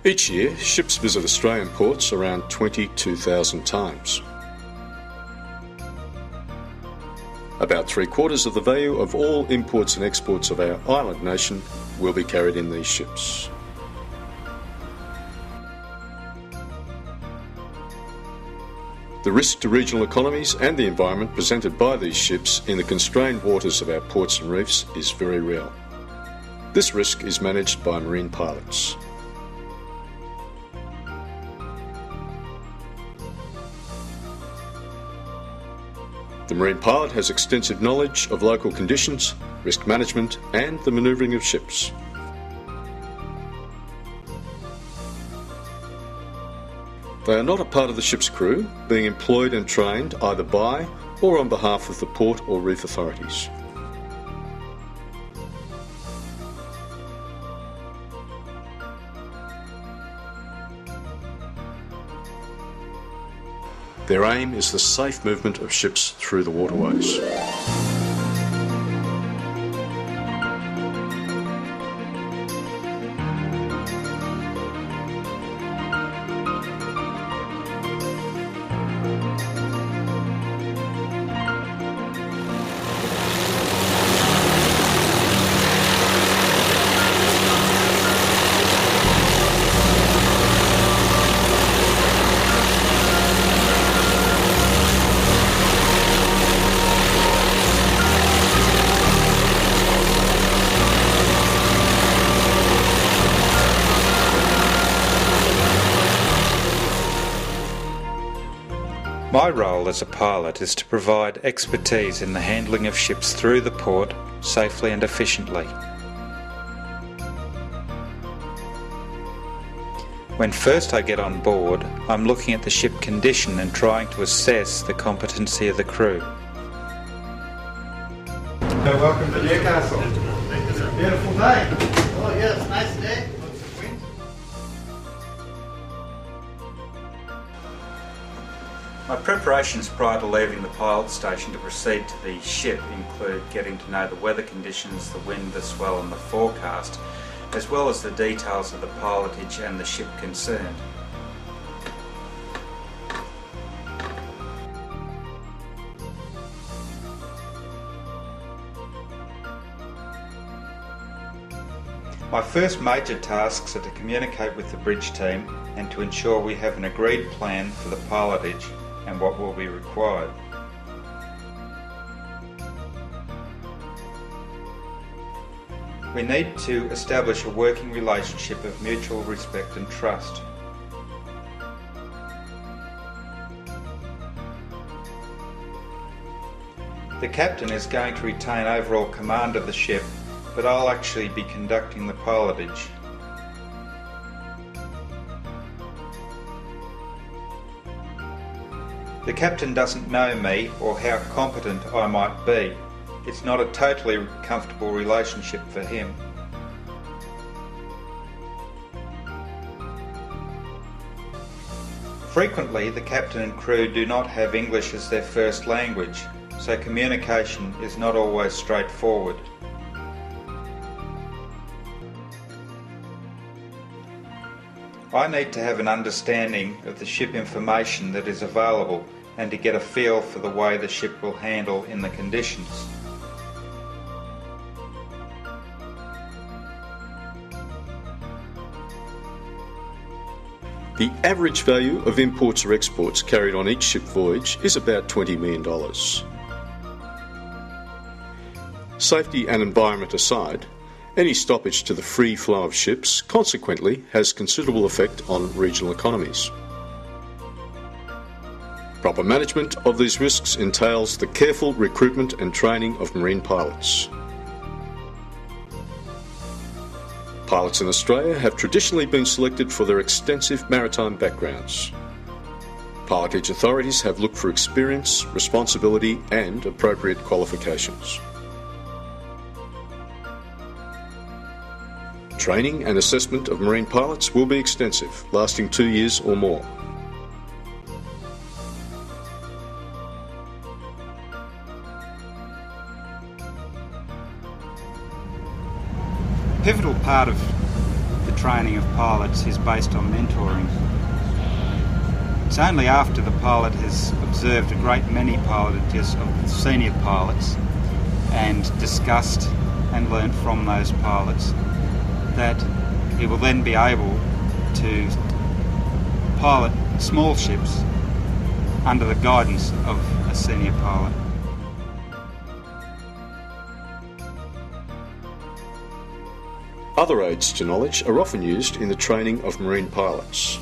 Each year, ships visit Australian ports around 22,000 times. About 3/4 of the value of all imports and exports of our island nation will be carried in these ships. The risk to regional economies and the environment presented by these ships in the constrained waters of our ports and reefs is very real. This risk is managed by marine pilots. The marine pilot has extensive knowledge of local conditions, risk management and the manoeuvring of ships. They are not a part of the ship's crew, being employed and trained either by or on behalf of the port or reef authorities. Their aim is the safe movement of ships through the waterways. My role as a pilot is to provide expertise in the handling of ships through the port safely and efficiently. When first I get on board, I'm looking at the ship condition and trying to assess the competency of the crew. Welcome to Newcastle. It's a beautiful day. Oh yes, nice day. My preparations prior to leaving the pilot station to proceed to the ship include getting to know the weather conditions, the wind, the swell and the forecast, as well as the details of the pilotage and the ship concerned. My first major tasks are to communicate with the bridge team and to ensure we have an agreed plan for the pilotage and what will be required. We need to establish a working relationship of mutual respect and trust. The captain is going to retain overall command of the ship, but I'll actually be conducting the pilotage. The captain doesn't know me or how competent I might be. It's not a totally comfortable relationship for him. Frequently, the captain and crew do not have English as their first language, so communication is not always straightforward. I need to have an understanding of the ship information that is available and to get a feel for the way the ship will handle in the conditions. The average value of imports or exports carried on each ship voyage is about $20 million. Safety and environment aside, any stoppage to the free flow of ships consequently has considerable effect on regional economies. Proper management of these risks entails the careful recruitment and training of marine pilots. Pilots in Australia have traditionally been selected for their extensive maritime backgrounds. Pilotage authorities have looked for experience, responsibility and appropriate qualifications. Training and assessment of marine pilots will be extensive, lasting 2 years or more. A pivotal part of the training of pilots is based on mentoring. It's only after the pilot has observed a great many pilotages of senior pilots and discussed and learnt from those pilots that he will then be able to pilot small ships under the guidance of a senior pilot. Other aids to knowledge are often used in the training of marine pilots.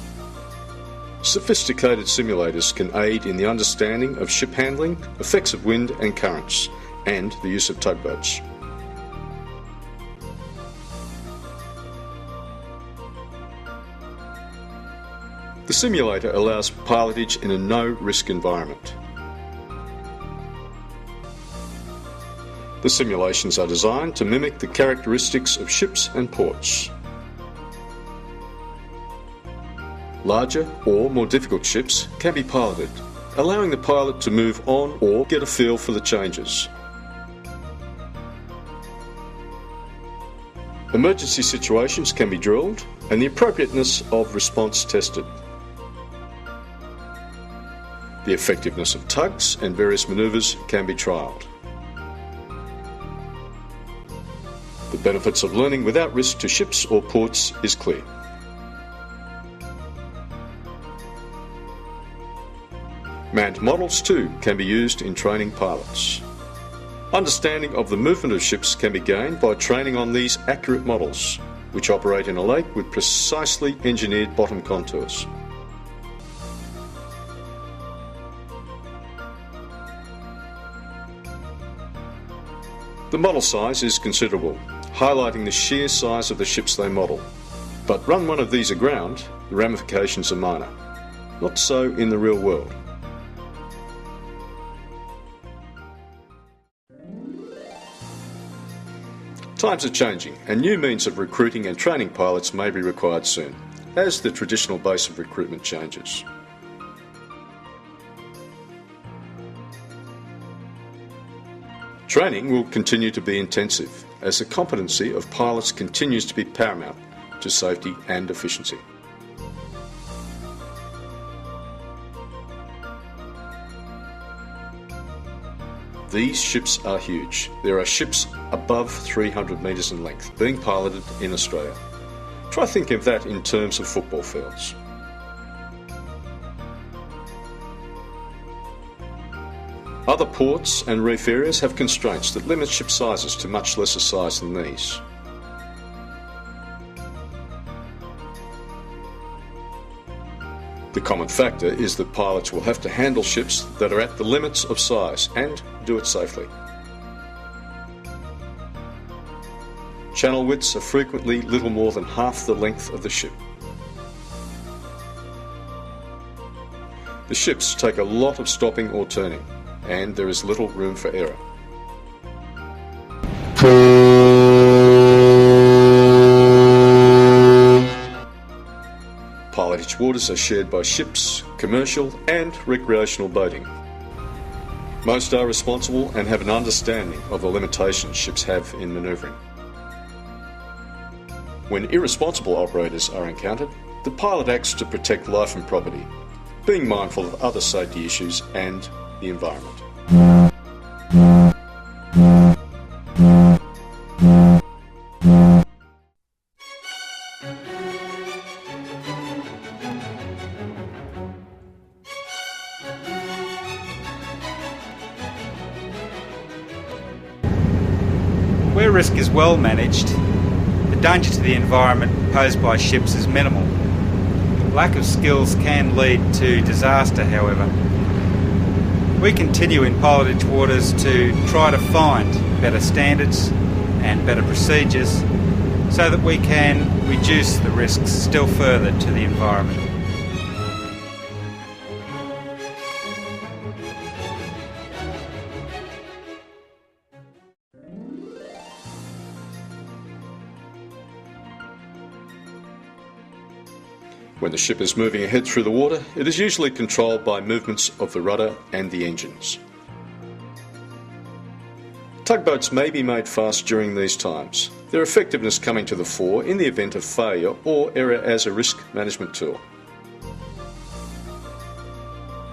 Sophisticated simulators can aid in the understanding of ship handling, effects of wind and currents, and the use of tugboats. The simulator allows pilotage in a no-risk environment. The simulations are designed to mimic the characteristics of ships and ports. Larger or more difficult ships can be piloted, allowing the pilot to move on or get a feel for the changes. Emergency situations can be drilled and the appropriateness of response tested. The effectiveness of tugs and various manoeuvres can be trialled. The benefits of learning without risk to ships or ports is clear. Manned models too can be used in training pilots. Understanding of the movement of ships can be gained by training on these accurate models, which operate in a lake with precisely engineered bottom contours. The model size is considerable, highlighting the sheer size of the ships they model. But run one of these aground, the ramifications are minor. Not so in the real world. Times are changing and new means of recruiting and training pilots may be required soon, as the traditional base of recruitment changes. Training will continue to be intensive as the competency of pilots continues to be paramount to safety and efficiency. These ships are huge. There are ships above 300 metres in length being piloted in Australia. Try thinking of that in terms of football fields. Other ports and reef areas have constraints that limit ship sizes to much lesser size than these. The common factor is that pilots will have to handle ships that are at the limits of size and do it safely. Channel widths are frequently little more than half the length of the ship. The ships take a lot of stopping or turning, and there is little room for error. Pilotage waters are shared by ships, commercial and recreational boating. Most are responsible and have an understanding of the limitations ships have in manoeuvring. When irresponsible operators are encountered, the pilot acts to protect life and property, being mindful of other safety issues and the environment. Where risk is well managed, the danger to the environment posed by ships is minimal. Lack of skills can lead to disaster, however. We continue in pilotage waters to try to find better standards and better procedures so that we can reduce the risks still further to the environment. When the ship is moving ahead through the water, it is usually controlled by movements of the rudder and the engines. Tugboats may be made fast during these times, their effectiveness coming to the fore in the event of failure or error as a risk management tool.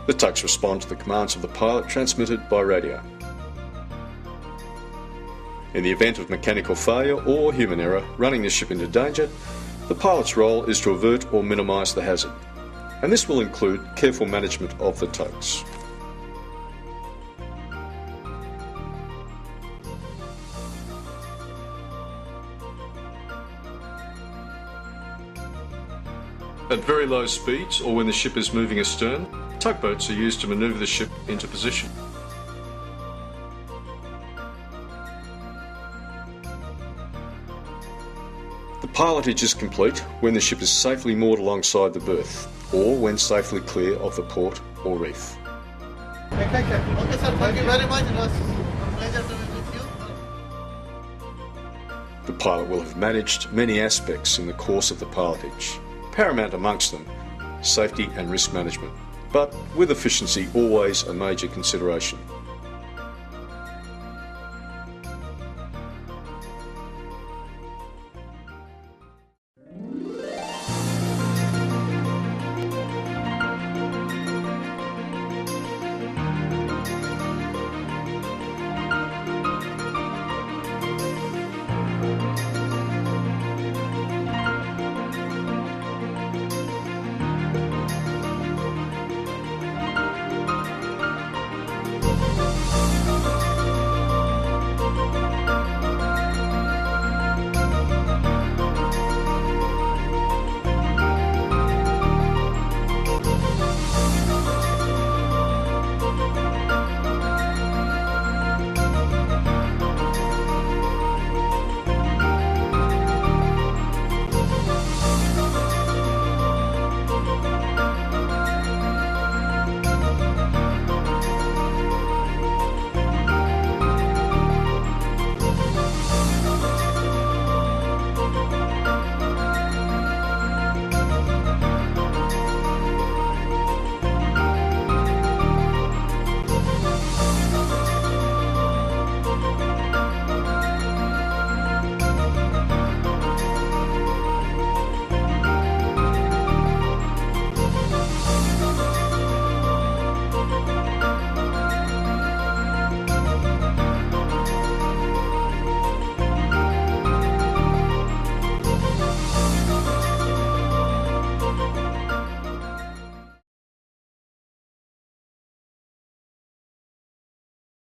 The tugs respond to the commands of the pilot transmitted by radio. In the event of mechanical failure or human error running the ship into danger, the pilot's role is to avert or minimise the hazard, and this will include careful management of the tugs. At very low speeds or when the ship is moving astern, tugboats are used to manoeuvre the ship into position. The pilotage is complete when the ship is safely moored alongside the berth, or when safely clear of the port or reef. Okay, sir. Thank you very much. It was a pleasure to be with you. The pilot will have managed many aspects in the course of the pilotage, paramount amongst them, safety and risk management, but with efficiency always a major consideration.